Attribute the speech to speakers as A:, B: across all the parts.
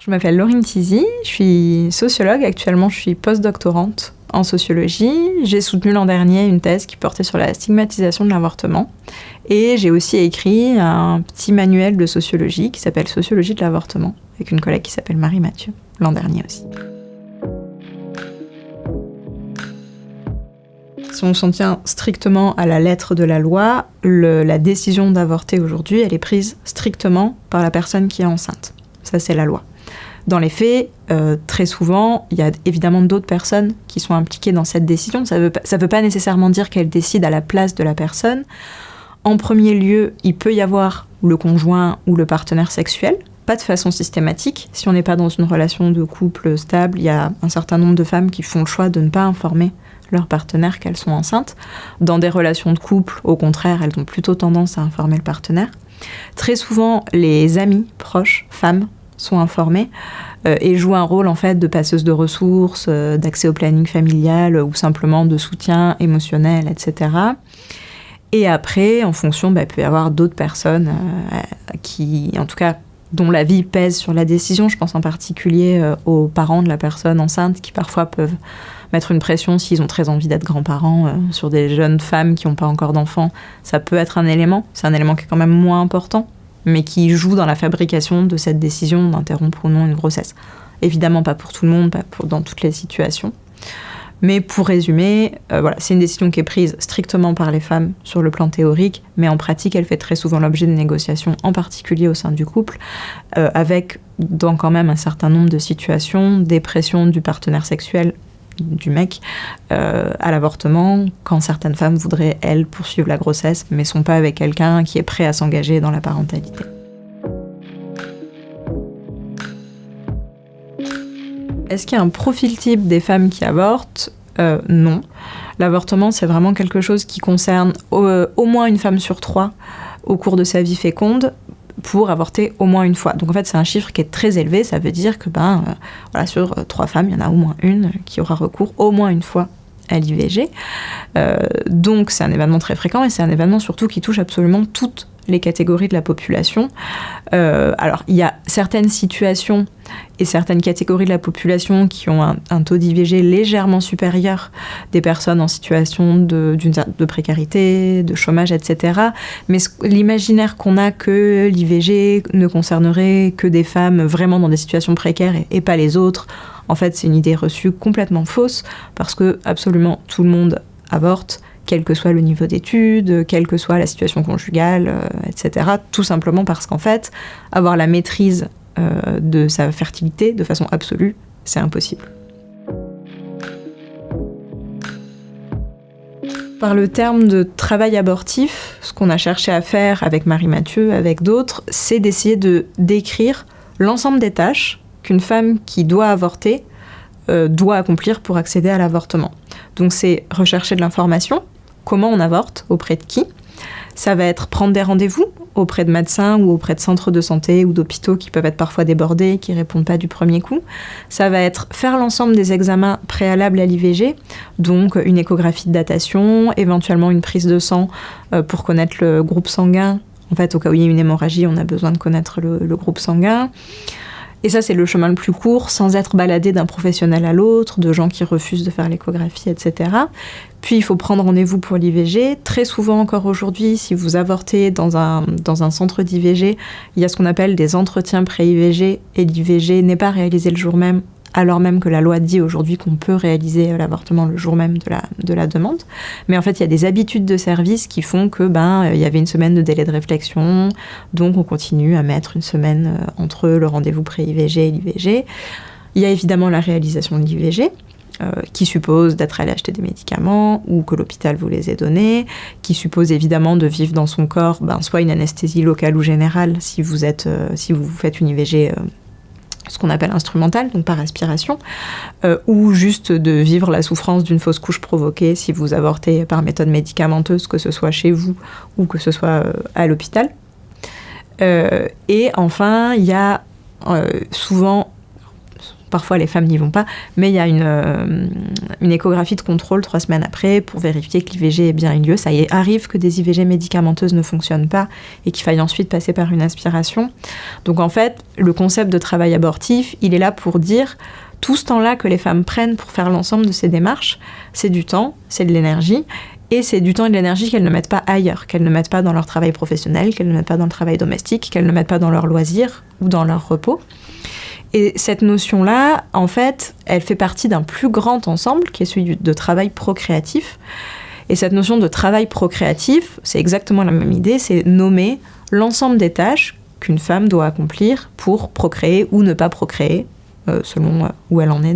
A: Je m'appelle Laurine Tizy, je suis sociologue. Actuellement, je suis postdoctorante en sociologie. J'ai soutenu l'an dernier une thèse qui portait sur la stigmatisation de l'avortement. Et j'ai aussi écrit un petit manuel de sociologie qui s'appelle Sociologie de l'avortement, avec une collègue qui s'appelle Marie Mathieu, l'an dernier aussi. Si on s'en tient strictement à la lettre de la loi, la décision d'avorter aujourd'hui, elle est prise strictement par la personne qui est enceinte. Ça, c'est la loi. Dans les faits, très souvent, il y a évidemment d'autres personnes qui sont impliquées dans cette décision. Ça veut pas nécessairement dire qu'elle décide à la place de la personne. En premier lieu, il peut y avoir le conjoint ou le partenaire sexuel, pas de façon systématique. Si on n'est pas dans une relation de couple stable, il y a un certain nombre de femmes qui font le choix de ne pas informer leur partenaire qu'elles sont enceintes. Dans des relations de couple, au contraire, elles ont plutôt tendance à informer le partenaire. Très souvent, les amis proches, femmes, sont informées et jouent un rôle en fait de passeuse de ressources, d'accès au planning familial ou simplement de soutien émotionnel, etc. Et après, en fonction, il peut y avoir d'autres personnes qui, en tout cas, dont la vie pèse sur la décision. Je pense en particulier aux parents de la personne enceinte qui parfois peuvent mettre une pression s'ils ont très envie d'être grands-parents sur des jeunes femmes qui n'ont pas encore d'enfants. Ça peut être un élément. C'est un élément qui est quand même moins important, mais qui joue dans la fabrication de cette décision d'interrompre ou non une grossesse. Évidemment pas pour tout le monde, dans toutes les situations. Mais pour résumer, c'est une décision qui est prise strictement par les femmes sur le plan théorique, mais en pratique, elle fait très souvent l'objet de négociations, en particulier au sein du couple, avec dans quand même un certain nombre de situations, des pressions du partenaire sexuel, du mec, à l'avortement, quand certaines femmes voudraient, elles, poursuivre la grossesse, mais sont pas avec quelqu'un qui est prêt à s'engager dans la parentalité. Est-ce qu'il y a un profil type des femmes qui avortent ? Non. L'avortement, c'est vraiment quelque chose qui concerne au moins une femme sur 3 au cours de sa vie féconde pour avorter au moins une fois. Donc en fait, c'est un chiffre qui est très élevé. Ça veut dire que sur 3 femmes, il y en a au moins une qui aura recours au moins une fois à l'IVG. Donc c'est un événement très fréquent et c'est un événement surtout qui touche absolument toutes les catégories de la population. Alors, il y a certaines situations et certaines catégories de la population qui ont un taux d'IVG légèrement supérieur des personnes en situation de précarité, de chômage, etc. Mais l'imaginaire qu'on a que l'IVG ne concernerait que des femmes vraiment dans des situations précaires et pas les autres, en fait, c'est une idée reçue complètement fausse parce que absolument tout le monde avorte, quel que soit le niveau d'études, quelle que soit la situation conjugale, etc. Tout simplement parce qu'en fait, avoir la maîtrise de sa fertilité de façon absolue, c'est impossible. Par le terme de travail abortif, ce qu'on a cherché à faire avec Marie Mathieu, avec d'autres, c'est d'essayer de décrire l'ensemble des tâches qu'une femme qui doit avorter doit accomplir pour accéder à l'avortement. Donc c'est rechercher de l'information, comment on avorte, auprès de qui. Ça va être prendre des rendez-vous auprès de médecins ou auprès de centres de santé ou d'hôpitaux qui peuvent être parfois débordés, qui ne répondent pas du premier coup. Ça va être faire l'ensemble des examens préalables à l'IVG, donc une échographie de datation, éventuellement une prise de sang pour connaître le groupe sanguin. En fait, au cas où il y a une hémorragie, on a besoin de connaître le groupe sanguin. Et ça, c'est le chemin le plus court, sans être baladé d'un professionnel à l'autre, de gens qui refusent de faire l'échographie, etc. Puis, il faut prendre rendez-vous pour l'IVG. Très souvent, encore aujourd'hui, si vous avortez dans un centre d'IVG, il y a ce qu'on appelle des entretiens pré-IVG, et l'IVG n'est pas réalisé le jour même, alors même que la loi dit aujourd'hui qu'on peut réaliser l'avortement le jour même de la demande. Mais en fait, il y a des habitudes de service qui font que il y avait une semaine de délai de réflexion, donc on continue à mettre une semaine entre le rendez-vous pré-IVG et l'IVG. Il y a évidemment la réalisation de l'IVG, qui suppose d'être allé acheter des médicaments ou que l'hôpital vous les ait donnés, qui suppose évidemment de vivre dans son corps soit une anesthésie locale ou générale si vous faites une IVG ce qu'on appelle instrumentale, donc par aspiration, ou juste de vivre la souffrance d'une fausse couche provoquée si vous avortez par méthode médicamenteuse, que ce soit chez vous ou que ce soit à l'hôpital. Et enfin, il y a souvent, parfois les femmes n'y vont pas, mais il y a une échographie de contrôle 3 semaines après pour vérifier que l'IVG ait bien eu lieu. Ça y arrive que des IVG médicamenteuses ne fonctionnent pas et qu'il faille ensuite passer par une aspiration. Donc en fait, le concept de travail abortif, il est là pour dire tout ce temps-là que les femmes prennent pour faire l'ensemble de ces démarches, c'est du temps, c'est de l'énergie, et c'est du temps et de l'énergie qu'elles ne mettent pas ailleurs, qu'elles ne mettent pas dans leur travail professionnel, qu'elles ne mettent pas dans le travail domestique, qu'elles ne mettent pas dans leur loisir ou dans leur repos. Et cette notion-là, en fait, elle fait partie d'un plus grand ensemble qui est celui de travail procréatif. Et cette notion de travail procréatif, c'est exactement la même idée, c'est nommer l'ensemble des tâches qu'une femme doit accomplir pour procréer ou ne pas procréer, selon où elle en est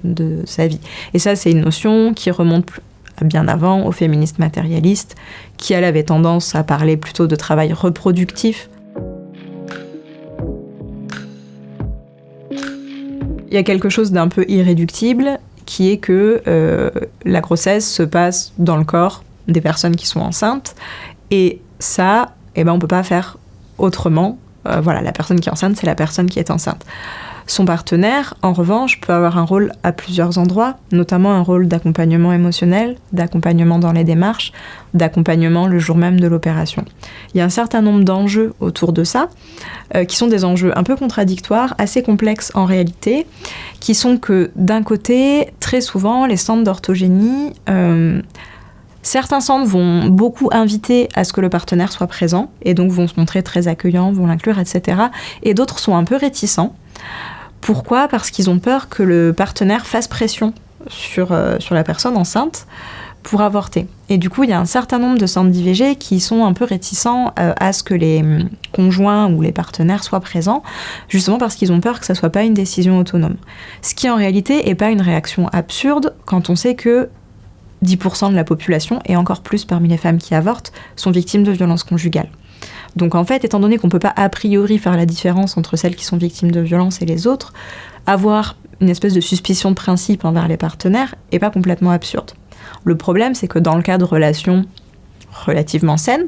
A: de sa vie. Et ça, c'est une notion qui remonte bien avant, aux féministes matérialistes, qui, elles, avaient tendance à parler plutôt de travail reproductif. Il y a quelque chose d'un peu irréductible, qui est que la grossesse se passe dans le corps des personnes qui sont enceintes, et ça, on ne peut pas faire autrement. La personne qui est enceinte, c'est la personne qui est enceinte. Son partenaire, en revanche, peut avoir un rôle à plusieurs endroits, notamment un rôle d'accompagnement émotionnel, d'accompagnement dans les démarches, d'accompagnement le jour même de l'opération. Il y a un certain nombre d'enjeux autour de ça, qui sont des enjeux un peu contradictoires, assez complexes en réalité, qui sont que, d'un côté, très souvent, les centres d'orthogénie... certains centres vont beaucoup inviter à ce que le partenaire soit présent, et donc vont se montrer très accueillants, vont l'inclure, etc. Et d'autres sont un peu réticents. Pourquoi ? Parce qu'ils ont peur que le partenaire fasse pression sur la personne enceinte pour avorter. Et du coup, il y a un certain nombre de centres d'IVG qui sont un peu réticents à ce que les conjoints ou les partenaires soient présents, justement parce qu'ils ont peur que ça ne soit pas une décision autonome. Ce qui, en réalité, n'est pas une réaction absurde quand on sait que 10% de la population, et encore plus parmi les femmes qui avortent, sont victimes de violences conjugales. Donc en fait, étant donné qu'on ne peut pas a priori faire la différence entre celles qui sont victimes de violences et les autres, avoir une espèce de suspicion de principe envers les partenaires n'est pas complètement absurde. Le problème, c'est que dans le cas de relations relativement saines,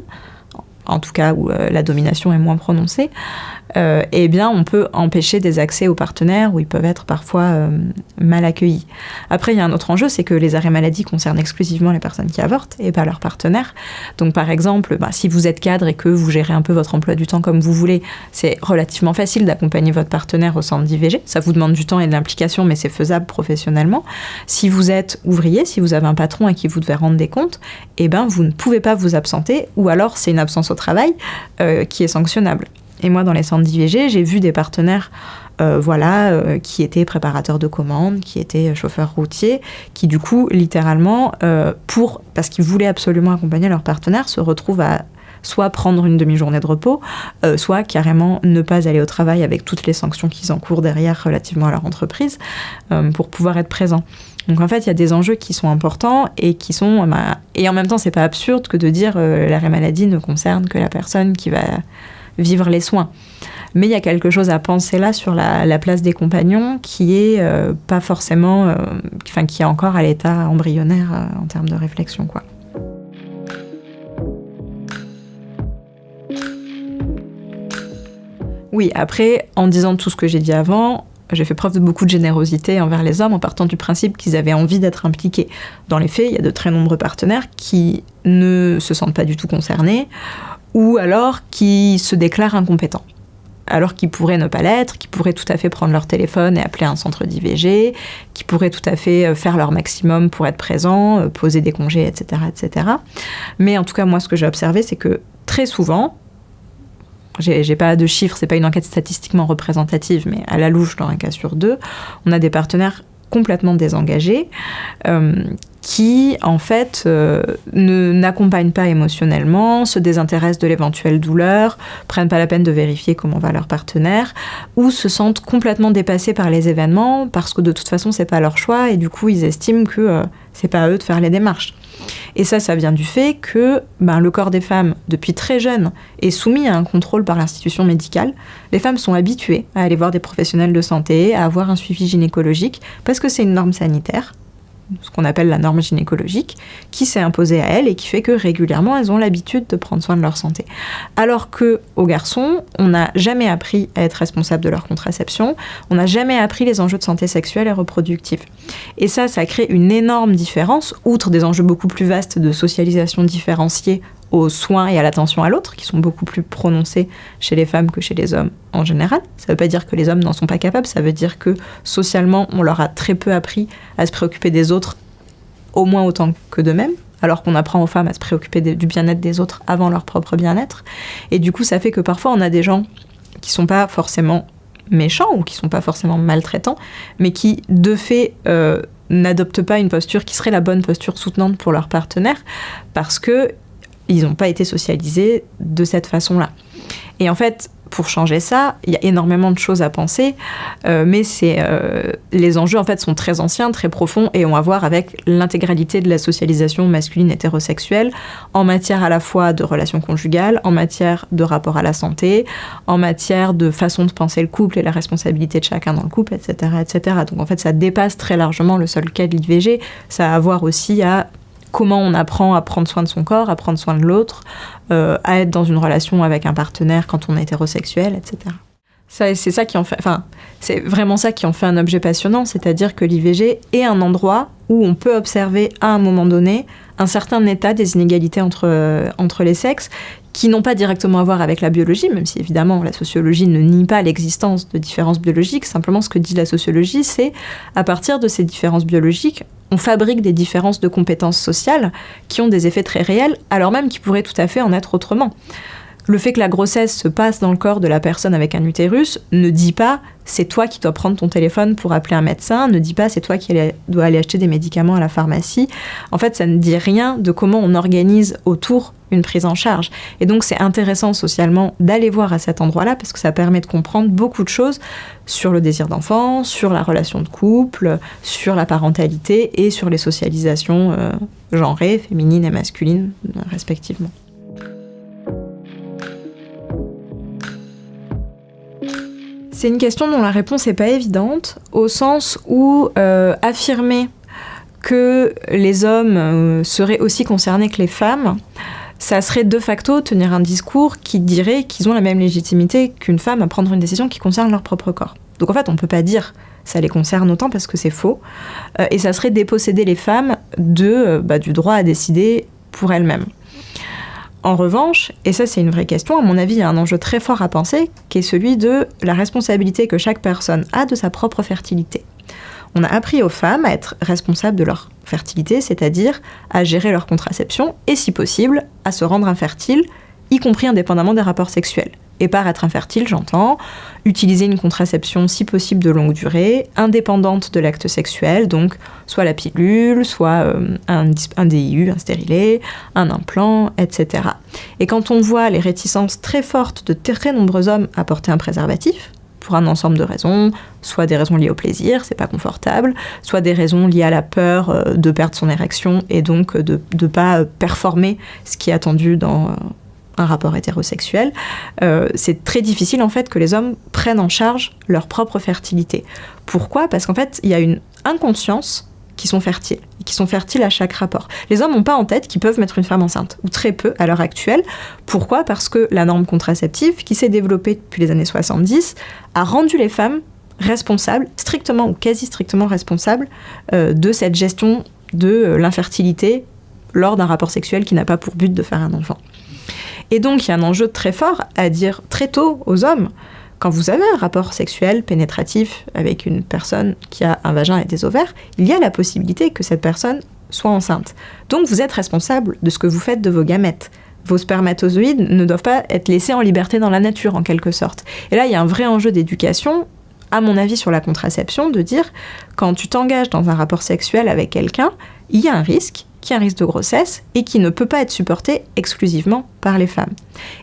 A: en tout cas où la domination est moins prononcée, on peut empêcher des accès aux partenaires où ils peuvent être parfois mal accueillis. Après, il y a un autre enjeu, c'est que les arrêts maladie concernent exclusivement les personnes qui avortent et pas leurs partenaires. Donc par exemple, si vous êtes cadre et que vous gérez un peu votre emploi du temps comme vous voulez, c'est relativement facile d'accompagner votre partenaire au centre d'IVG. Ça vous demande du temps et de l'implication, mais c'est faisable professionnellement. Si vous êtes ouvrier, si vous avez un patron à qui vous devez rendre des comptes, vous ne pouvez pas vous absenter, ou alors c'est une absence au travail qui est sanctionnable. Et moi, dans les centres d'IVG, j'ai vu des partenaires qui étaient préparateurs de commandes, qui étaient chauffeurs routiers, qui du coup, littéralement, parce qu'ils voulaient absolument accompagner leur partenaire, se retrouvent à soit prendre une demi-journée de repos, soit carrément ne pas aller au travail avec toutes les sanctions qu'ils encourent derrière relativement à leur entreprise, pour pouvoir être présents. Donc en fait, il y a des enjeux qui sont importants et qui sont... et en même temps, c'est pas absurde que de dire l'arrêt maladie ne concerne que la personne qui va vivre les soins. Mais il y a quelque chose à penser là sur la place des compagnons qui est pas forcément... qui est encore à l'état embryonnaire en termes de réflexion, quoi. Oui, après, en disant tout ce que j'ai dit avant, j'ai fait preuve de beaucoup de générosité envers les hommes en partant du principe qu'ils avaient envie d'être impliqués. Dans les faits, il y a de très nombreux partenaires qui ne se sentent pas du tout concernés ou alors qui se déclarent incompétents. Alors qu'ils pourraient ne pas l'être, qui pourraient tout à fait prendre leur téléphone et appeler un centre d'IVG, qui pourraient tout à fait faire leur maximum pour être présents, poser des congés, etc., etc. Mais en tout cas, moi, ce que j'ai observé, c'est que très souvent, j'ai pas de chiffres, c'est pas une enquête statistiquement représentative, mais à la louche, dans un cas sur deux, on a des partenaires complètement désengagés qui, en fait, n'accompagnent pas émotionnellement, se désintéressent de l'éventuelle douleur, prennent pas la peine de vérifier comment va leur partenaire, ou se sentent complètement dépassés par les événements parce que de toute façon, c'est pas leur choix et du coup, ils estiment que c'est pas à eux de faire les démarches. Et ça vient du fait que le corps des femmes, depuis très jeune, est soumis à un contrôle par l'institution médicale. Les femmes sont habituées à aller voir des professionnels de santé, à avoir un suivi gynécologique, parce que c'est une norme sanitaire. ce qu'on appelle la norme gynécologique, qui s'est imposée à elles et qui fait que régulièrement, elles ont l'habitude de prendre soin de leur santé. Alors qu'aux garçons, on n'a jamais appris à être responsable de leur contraception, on n'a jamais appris les enjeux de santé sexuelle et reproductive. Et ça crée une énorme différence, outre des enjeux beaucoup plus vastes de socialisation différenciée aux soins et à l'attention à l'autre, qui sont beaucoup plus prononcés chez les femmes que chez les hommes en général. Ça ne veut pas dire que les hommes n'en sont pas capables, ça veut dire que socialement, on leur a très peu appris à se préoccuper des autres, au moins autant que d'eux-mêmes, alors qu'on apprend aux femmes à se préoccuper du bien-être des autres avant leur propre bien-être. Et du coup, ça fait que parfois, on a des gens qui ne sont pas forcément méchants ou qui ne sont pas forcément maltraitants, mais qui, de fait, n'adoptent pas une posture qui serait la bonne posture soutenante pour leur partenaire, parce que ils n'ont pas été socialisés de cette façon-là. Et en fait, pour changer ça, il y a énormément de choses à penser, mais les enjeux en fait sont très anciens, très profonds, et ont à voir avec l'intégralité de la socialisation masculine hétérosexuelle, en matière à la fois de relations conjugales, en matière de rapport à la santé, en matière de façon de penser le couple et la responsabilité de chacun dans le couple, etc., etc. Donc en fait, ça dépasse très largement le seul cas de l'IVG. Ça a à voir aussi à comment on apprend à prendre soin de son corps, à prendre soin de l'autre, à être dans une relation avec un partenaire quand on est hétérosexuel, etc. C'est ça qui en fait, c'est vraiment ça qui en fait un objet passionnant, c'est-à-dire que l'IVG est un endroit où on peut observer à un moment donné un certain état des inégalités entre les sexes, qui n'ont pas directement à voir avec la biologie, même si évidemment la sociologie ne nie pas l'existence de différences biologiques. Simplement, ce que dit la sociologie, c'est à partir de ces différences biologiques, on fabrique des différences de compétences sociales qui ont des effets très réels, alors même qu'ils pourraient tout à fait en être autrement. Le fait que la grossesse se passe dans le corps de la personne avec un utérus ne dit pas « c'est toi qui dois prendre ton téléphone pour appeler un médecin », ne dit pas « c'est toi qui dois aller acheter des médicaments à la pharmacie ». En fait, ça ne dit rien de comment on organise autour une prise en charge. Et donc, c'est intéressant socialement d'aller voir à cet endroit-là parce que ça permet de comprendre beaucoup de choses sur le désir d'enfant, sur la relation de couple, sur la parentalité et sur les socialisations genrées, féminines et masculines, respectivement. C'est une question dont la réponse n'est pas évidente, au sens où affirmer que les hommes seraient aussi concernés que les femmes, ça serait de facto tenir un discours qui dirait qu'ils ont la même légitimité qu'une femme à prendre une décision qui concerne leur propre corps. Donc en fait, on ne peut pas dire ça les concerne autant parce que c'est faux, et ça serait déposséder les femmes du droit à décider pour elles-mêmes. En revanche, et ça c'est une vraie question, à mon avis, il y a un enjeu très fort à penser, qui est celui de la responsabilité que chaque personne a de sa propre fertilité. On a appris aux femmes à être responsables de leur fertilité, c'est-à-dire à gérer leur contraception, et si possible, à se rendre infertiles, y compris indépendamment des rapports sexuels. Et par être infertile, j'entends utiliser une contraception si possible de longue durée, indépendante de l'acte sexuel, donc soit la pilule, soit un DIU, un stérilet, un implant, etc. Et quand on voit les réticences très fortes de très nombreux hommes à porter un préservatif, pour un ensemble de raisons, soit des raisons liées au plaisir, c'est pas confortable, soit des raisons liées à la peur de perdre son érection et donc de ne pas performer ce qui est attendu dans un rapport hétérosexuel, c'est très difficile en fait que les hommes prennent en charge leur propre fertilité. Pourquoi ? Parce qu'en fait, il y a une inconscience qui sont fertiles à chaque rapport. Les hommes n'ont pas en tête qu'ils peuvent mettre une femme enceinte, ou très peu à l'heure actuelle. Pourquoi ? Parce que la norme contraceptive, qui s'est développée depuis les années 70, a rendu les femmes responsables, strictement ou quasi strictement responsables, de cette gestion de l'infertilité lors d'un rapport sexuel qui n'a pas pour but de faire un enfant. Et donc, il y a un enjeu très fort à dire très tôt aux hommes, quand vous avez un rapport sexuel pénétratif avec une personne qui a un vagin et des ovaires, il y a la possibilité que cette personne soit enceinte. Donc, vous êtes responsable de ce que vous faites de vos gamètes. Vos spermatozoïdes ne doivent pas être laissés en liberté dans la nature, en quelque sorte. Et là, il y a un vrai enjeu d'éducation, à mon avis, sur la contraception, de dire, quand tu t'engages dans un rapport sexuel avec quelqu'un, il y a un risque, qui est un risque de grossesse, et qui ne peut pas être supporté exclusivement par les femmes.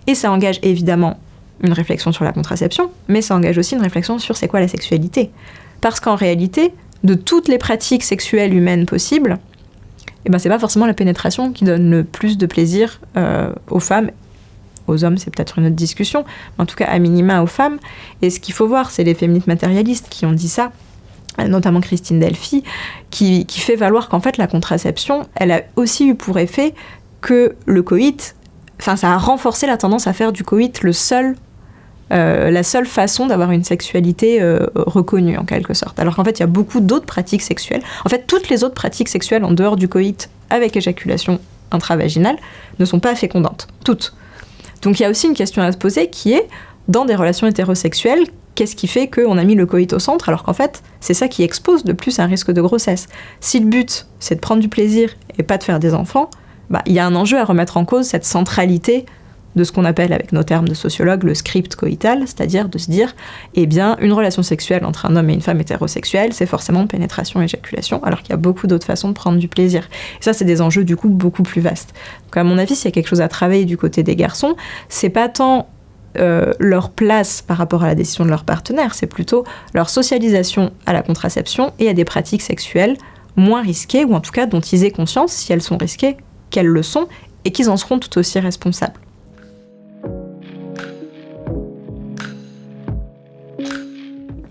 A: Et ça engage évidemment une réflexion sur la contraception, mais ça engage aussi une réflexion sur c'est quoi la sexualité. Parce qu'en réalité, de toutes les pratiques sexuelles humaines possibles, c'est pas forcément la pénétration qui donne le plus de plaisir aux femmes. Aux hommes, c'est peut-être une autre discussion, mais en tout cas, à minima aux femmes. Et ce qu'il faut voir, c'est les féministes matérialistes qui ont dit ça. notamment Christine Delphi, qui fait valoir qu'en fait la contraception, elle a aussi eu pour effet que le coït, ça a renforcé la tendance à faire du coït la seule façon d'avoir une sexualité reconnue en quelque sorte. Alors qu'en fait, il y a beaucoup d'autres pratiques sexuelles. En fait, toutes les autres pratiques sexuelles en dehors du coït avec éjaculation intravaginale ne sont pas fécondantes. Toutes. Donc il y a aussi une question à se poser qui est, dans des relations hétérosexuelles, qu'est-ce qui fait qu'on a mis le coït au centre alors qu'en fait, c'est ça qui expose de plus un risque de grossesse. Si le but, c'est de prendre du plaisir et pas de faire des enfants, il y a un enjeu à remettre en cause cette centralité de ce qu'on appelle, avec nos termes de sociologue, le script coïtal, c'est-à-dire de se dire, une relation sexuelle entre un homme et une femme hétérosexuelle, c'est forcément pénétration, éjaculation, alors qu'il y a beaucoup d'autres façons de prendre du plaisir. Et ça, c'est des enjeux, du coup, beaucoup plus vastes. Donc, à mon avis, s'il y a quelque chose à travailler du côté des garçons, c'est pas tant leur place par rapport à la décision de leur partenaire, c'est plutôt leur socialisation à la contraception et à des pratiques sexuelles moins risquées, ou en tout cas dont ils aient conscience, si elles sont risquées, qu'elles le sont, et qu'ils en seront tout aussi responsables.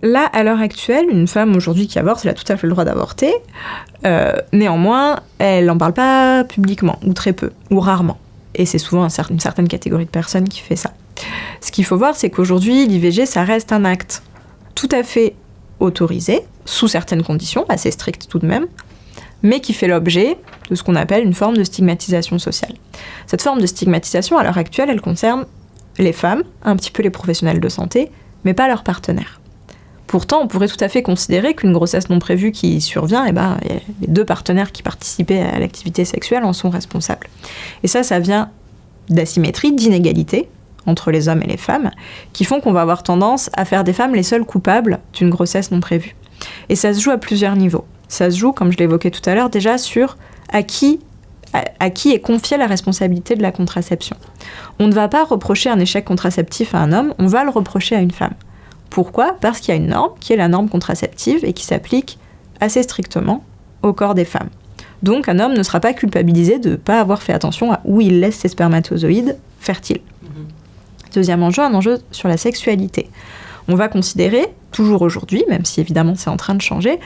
A: Là, à l'heure actuelle, une femme aujourd'hui qui avorte, elle a tout à fait le droit d'avorter. Néanmoins, elle n'en parle pas publiquement, ou très peu, ou rarement. Et c'est souvent une certaine catégorie de personnes qui fait ça. Ce qu'il faut voir, c'est qu'aujourd'hui, l'IVG, ça reste un acte tout à fait autorisé, sous certaines conditions, assez strictes tout de même, mais qui fait l'objet de ce qu'on appelle une forme de stigmatisation sociale. Cette forme de stigmatisation, à l'heure actuelle, elle concerne les femmes, un petit peu les professionnels de santé, mais pas leurs partenaires. Pourtant, on pourrait tout à fait considérer qu'une grossesse non prévue qui survient, les deux partenaires qui participaient à l'activité sexuelle en sont responsables. Et ça vient d'asymétrie, d'inégalité entre les hommes et les femmes, qui font qu'on va avoir tendance à faire des femmes les seules coupables d'une grossesse non prévue. Et ça se joue à plusieurs niveaux. Ça se joue, comme je l'évoquais tout à l'heure, déjà sur à qui est confiée la responsabilité de la contraception. On ne va pas reprocher un échec contraceptif à un homme, on va le reprocher à une femme. Pourquoi ? Parce qu'il y a une norme, qui est la norme contraceptive, et qui s'applique assez strictement au corps des femmes. Donc un homme ne sera pas culpabilisé de ne pas avoir fait attention à où il laisse ses spermatozoïdes fertiles. Deuxième enjeu, un enjeu sur la sexualité. On va considérer, toujours aujourd'hui, même si évidemment c'est en train de changer,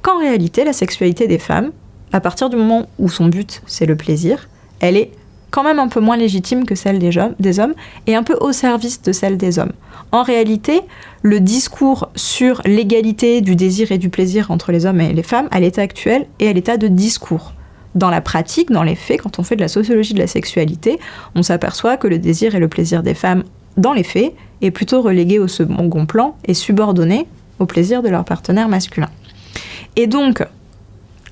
A: qu'en réalité la sexualité des femmes, à partir du moment où son but c'est le plaisir, elle est quand même un peu moins légitime que celle des hommes et un peu au service de celle des hommes. En réalité, le discours sur l'égalité du désir et du plaisir entre les hommes et les femmes, à l'état actuel, est à l'état de discours. Dans la pratique, dans les faits, quand on fait de la sociologie de la sexualité, on s'aperçoit que le désir et le plaisir des femmes, dans les faits, est plutôt relégué au second plan et subordonné au plaisir de leur partenaire masculin. Et donc,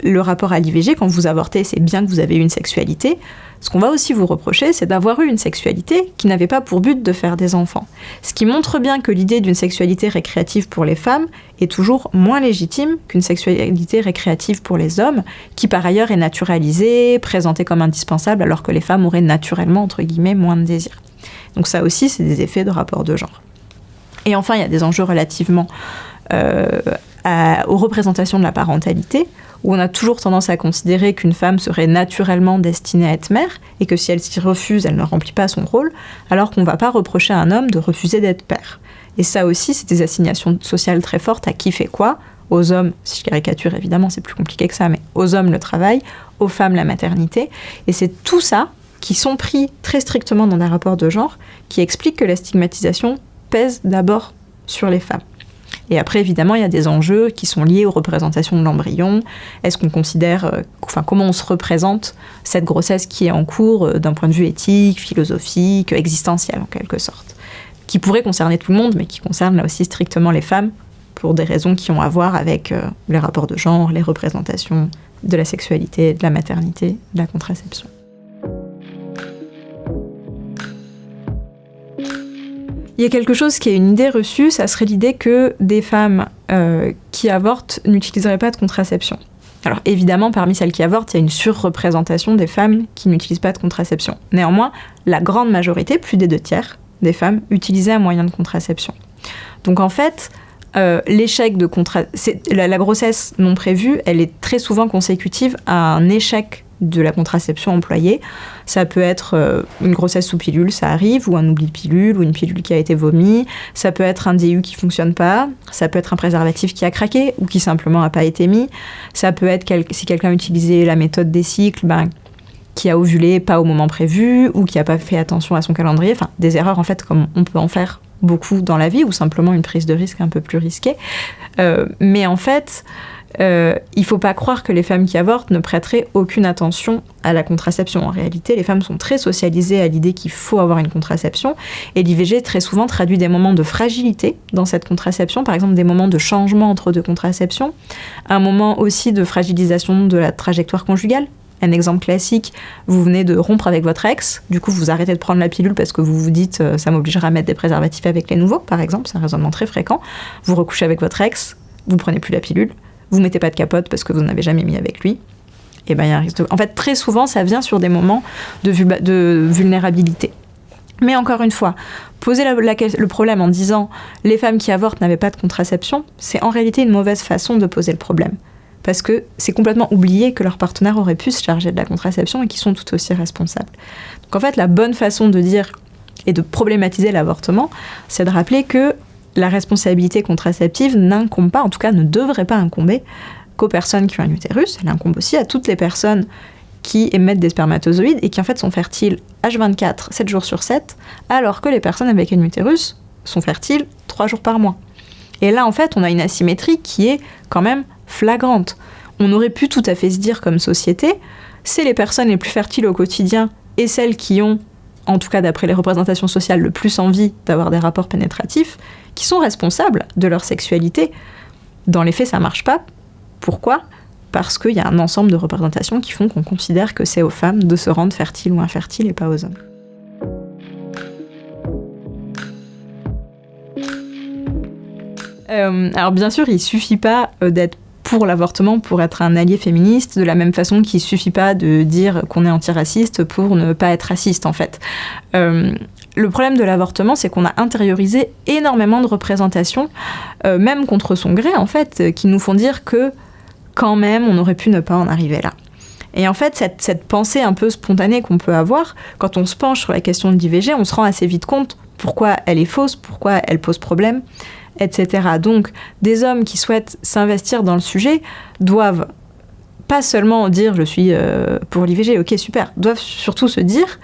A: le rapport à l'IVG, quand vous avortez, c'est bien que vous avez eu une sexualité. Ce qu'on va aussi vous reprocher, c'est d'avoir eu une sexualité qui n'avait pas pour but de faire des enfants. Ce qui montre bien que l'idée d'une sexualité récréative pour les femmes est toujours moins légitime qu'une sexualité récréative pour les hommes, qui par ailleurs est naturalisée, présentée comme indispensable, alors que les femmes auraient naturellement, entre guillemets, moins de désir. Donc ça aussi, c'est des effets de rapport de genre. Et enfin, il y a des enjeux relativement aux représentations de la parentalité, où on a toujours tendance à considérer qu'une femme serait naturellement destinée à être mère, et que si elle s'y refuse, elle ne remplit pas son rôle, alors qu'on ne va pas reprocher à un homme de refuser d'être père. Et ça aussi, c'est des assignations sociales très fortes à qui fait quoi. Aux hommes, si je caricature évidemment, c'est plus compliqué que ça, mais aux hommes le travail, aux femmes la maternité. Et c'est tout ça qui sont pris très strictement dans des rapports de genre, qui expliquent que la stigmatisation pèse d'abord sur les femmes. Et après, évidemment, il y a des enjeux qui sont liés aux représentations de l'embryon. Est-ce qu'on considère, comment on se représente cette grossesse qui est en cours d'un point de vue éthique, philosophique, existentiel en quelque sorte, qui pourrait concerner tout le monde, mais qui concerne là aussi strictement les femmes, pour des raisons qui ont à voir avec les rapports de genre, les représentations de la sexualité, de la maternité, de la contraception. Il y a quelque chose qui est une idée reçue, ça serait l'idée que des femmes qui avortent n'utiliseraient pas de contraception. Alors évidemment, parmi celles qui avortent, il y a une surreprésentation des femmes qui n'utilisent pas de contraception. Néanmoins, la grande majorité, plus des 2/3 des femmes, utilisaient un moyen de contraception. Donc en fait, l'échec de la grossesse non prévue, elle est très souvent consécutive à un échec de la contraception employée. Ça peut être une grossesse sous pilule, ça arrive, ou un oubli de pilule, ou une pilule qui a été vomie. Ça peut être un DU qui ne fonctionne pas. Ça peut être un préservatif qui a craqué, ou qui simplement n'a pas été mis. Ça peut être si quelqu'un a utilisé la méthode des cycles, qui a ovulé pas au moment prévu, ou qui n'a pas fait attention à son calendrier. Enfin, des erreurs, en fait, comme on peut en faire beaucoup dans la vie, ou simplement une prise de risque un peu plus risquée. Mais en fait... il ne faut pas croire que les femmes qui avortent ne prêteraient aucune attention à la contraception. En réalité, les femmes sont très socialisées à l'idée qu'il faut avoir une contraception, et l'IVG très souvent traduit des moments de fragilité dans cette contraception, par exemple des moments de changement entre deux contraceptions, un moment aussi de fragilisation de la trajectoire conjugale. Un exemple classique, vous venez de rompre avec votre ex, du coup vous arrêtez de prendre la pilule parce que vous vous dites ça m'obligera à mettre des préservatifs avec les nouveaux, par exemple, c'est un raisonnement très fréquent. Vous recouchez avec votre ex, vous ne prenez plus la pilule, vous ne mettez pas de capote parce que vous n'avez jamais mis avec lui, et ben il y a un risque de... En fait, très souvent, ça vient sur des moments de vulnérabilité. Mais encore une fois, poser le problème en disant « les femmes qui avortent n'avaient pas de contraception », c'est en réalité une mauvaise façon de poser le problème. Parce que c'est complètement oublié que leur partenaire aurait pu se charger de la contraception et qu'ils sont tout aussi responsables. Donc en fait, la bonne façon de dire et de problématiser l'avortement, c'est de rappeler que la responsabilité contraceptive n'incombe pas, en tout cas ne devrait pas incomber qu'aux personnes qui ont un utérus. Elle incombe aussi à toutes les personnes qui émettent des spermatozoïdes et qui en fait sont fertiles H24, 7 jours sur 7, alors que les personnes avec un utérus sont fertiles 3 jours par mois. Et là, en fait, on a une asymétrie qui est quand même flagrante. On aurait pu tout à fait se dire comme société, c'est les personnes les plus fertiles au quotidien et celles qui ont, en tout cas d'après les représentations sociales, le plus envie d'avoir des rapports pénétratifs, qui sont responsables de leur sexualité. Dans les faits, ça marche pas. Pourquoi ? Parce qu'il y a un ensemble de représentations qui font qu'on considère que c'est aux femmes de se rendre fertiles ou infertiles et pas aux hommes. Alors bien sûr, il suffit pas d'être pour l'avortement pour être un allié féministe, de la même façon qu'il suffit pas de dire qu'on est antiraciste pour ne pas être raciste, en fait. Le problème de l'avortement, c'est qu'on a intériorisé énormément de représentations, même contre son gré, en fait, qui nous font dire que, quand même, on aurait pu ne pas en arriver là. Et en fait, cette pensée un peu spontanée qu'on peut avoir, quand on se penche sur la question de l'IVG, on se rend assez vite compte pourquoi elle est fausse, pourquoi elle pose problème, etc. Donc, des hommes qui souhaitent s'investir dans le sujet doivent pas seulement dire « je suis pour l'IVG, ok, super », doivent surtout se dire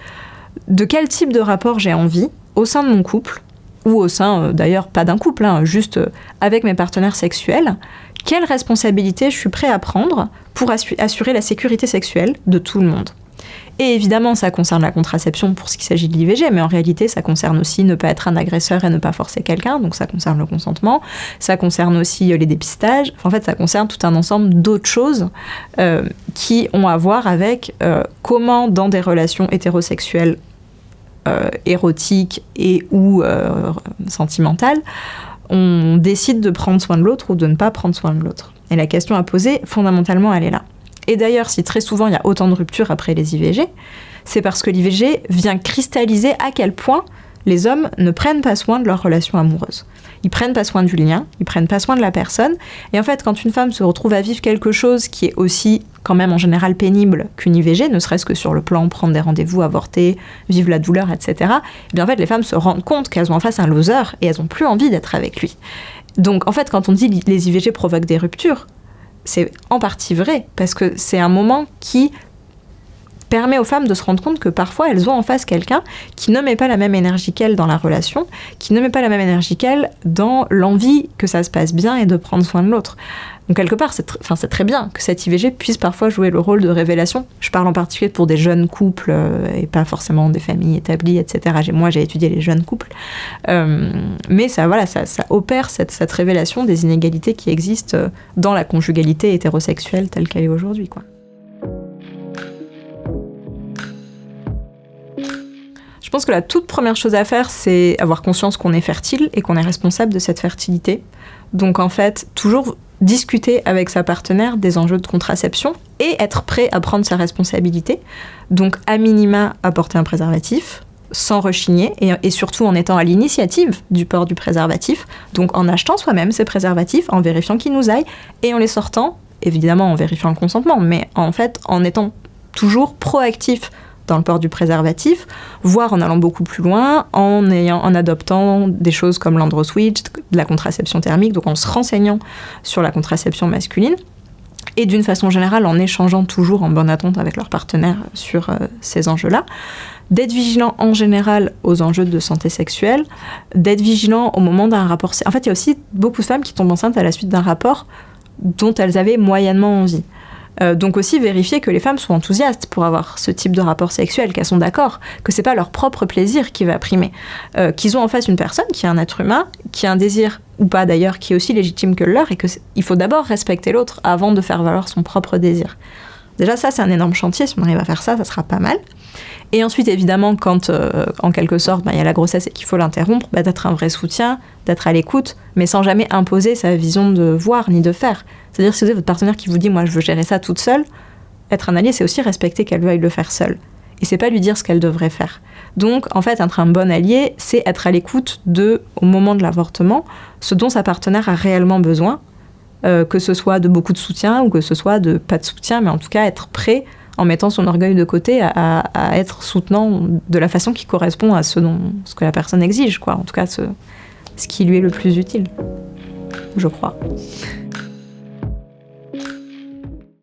A: de quel type de rapport j'ai envie au sein de mon couple, ou au sein, d'ailleurs, pas d'un couple, juste avec mes partenaires sexuels, quelle responsabilité je suis prêt à prendre pour assurer la sécurité sexuelle de tout le monde. Et évidemment, ça concerne la contraception pour ce qui s'agit de l'IVG, mais en réalité, ça concerne aussi ne pas être un agresseur et ne pas forcer quelqu'un, donc ça concerne le consentement, ça concerne aussi les dépistages, en fait, ça concerne tout un ensemble d'autres choses qui ont à voir avec comment, dans des relations hétérosexuelles érotiques et ou sentimentales, on décide de prendre soin de l'autre ou de ne pas prendre soin de l'autre. Et la question à poser, fondamentalement, elle est là. Et d'ailleurs, si très souvent il y a autant de ruptures après les IVG, c'est parce que l'IVG vient cristalliser à quel point les hommes ne prennent pas soin de leur relation amoureuse. Ils prennent pas soin du lien, ils prennent pas soin de la personne. Et en fait, quand une femme se retrouve à vivre quelque chose qui est aussi, quand même, en général pénible qu'une IVG, ne serait-ce que sur le plan prendre des rendez-vous, avorter, vivre la douleur, etc., et bien en fait, les femmes se rendent compte qu'elles ont en face un loser et elles n'ont plus envie d'être avec lui. Donc, en fait, quand on dit les IVG provoquent des ruptures, c'est en partie vrai, parce que c'est un moment qui permet aux femmes de se rendre compte que parfois elles ont en face quelqu'un qui ne met pas la même énergie qu'elles dans la relation, qui ne met pas la même énergie qu'elles dans l'envie que ça se passe bien et de prendre soin de l'autre. Donc quelque part, c'est très bien que cette IVG puisse parfois jouer le rôle de révélation. Je parle en particulier pour des jeunes couples et pas forcément des familles établies, etc. Moi, j'ai étudié les jeunes couples. Mais ça opère cette révélation des inégalités qui existent dans la conjugalité hétérosexuelle telle qu'elle est aujourd'hui, quoi. Je pense que la toute première chose à faire, c'est avoir conscience qu'on est fertile et qu'on est responsable de cette fertilité. Donc en fait, toujours discuter avec sa partenaire des enjeux de contraception et être prêt à prendre sa responsabilité. Donc à minima, apporter un préservatif, sans rechigner et surtout en étant à l'initiative du port du préservatif, donc en achetant soi-même ces préservatifs, en vérifiant qu'ils nous aillent et en les sortant, évidemment en vérifiant le consentement, mais en fait en étant toujours proactif dans le port du préservatif, voire en allant beaucoup plus loin, en adoptant des choses comme l'androswitch, de la contraception thermique, donc en se renseignant sur la contraception masculine, et d'une façon générale en échangeant toujours en bonne attente avec leurs partenaires sur ces enjeux-là, d'être vigilant en général aux enjeux de santé sexuelle, d'être vigilant au moment d'un rapport. En fait, il y a aussi beaucoup de femmes qui tombent enceintes à la suite d'un rapport dont elles avaient moyennement envie. Donc aussi vérifier que les femmes sont enthousiastes pour avoir ce type de rapport sexuel, qu'elles sont d'accord, que c'est pas leur propre plaisir qui va primer, qu'ils ont en face une personne qui est un être humain, qui a un désir, ou pas d'ailleurs, qui est aussi légitime que le leur, et qu'il faut d'abord respecter l'autre avant de faire valoir son propre désir. Déjà ça, c'est un énorme chantier, si on arrive à faire ça, ça sera pas mal. Et ensuite, évidemment, quand, en quelque sorte, y a la grossesse et qu'il faut l'interrompre, d'être un vrai soutien, d'être à l'écoute, mais sans jamais imposer sa vision de voir ni de faire. C'est-à-dire, si vous avez votre partenaire qui vous dit « moi, je veux gérer ça toute seule », être un allié, c'est aussi respecter qu'elle veuille le faire seule. Et c'est pas lui dire ce qu'elle devrait faire. Donc, en fait, être un bon allié, c'est être à l'écoute au moment de l'avortement, ce dont sa partenaire a réellement besoin, que ce soit de beaucoup de soutien ou que ce soit de pas de soutien, mais en tout cas être prêt en mettant son orgueil de côté, à être soutenant de la façon qui correspond à ce que la personne exige, quoi. En tout cas, ce qui lui est le plus utile, je crois.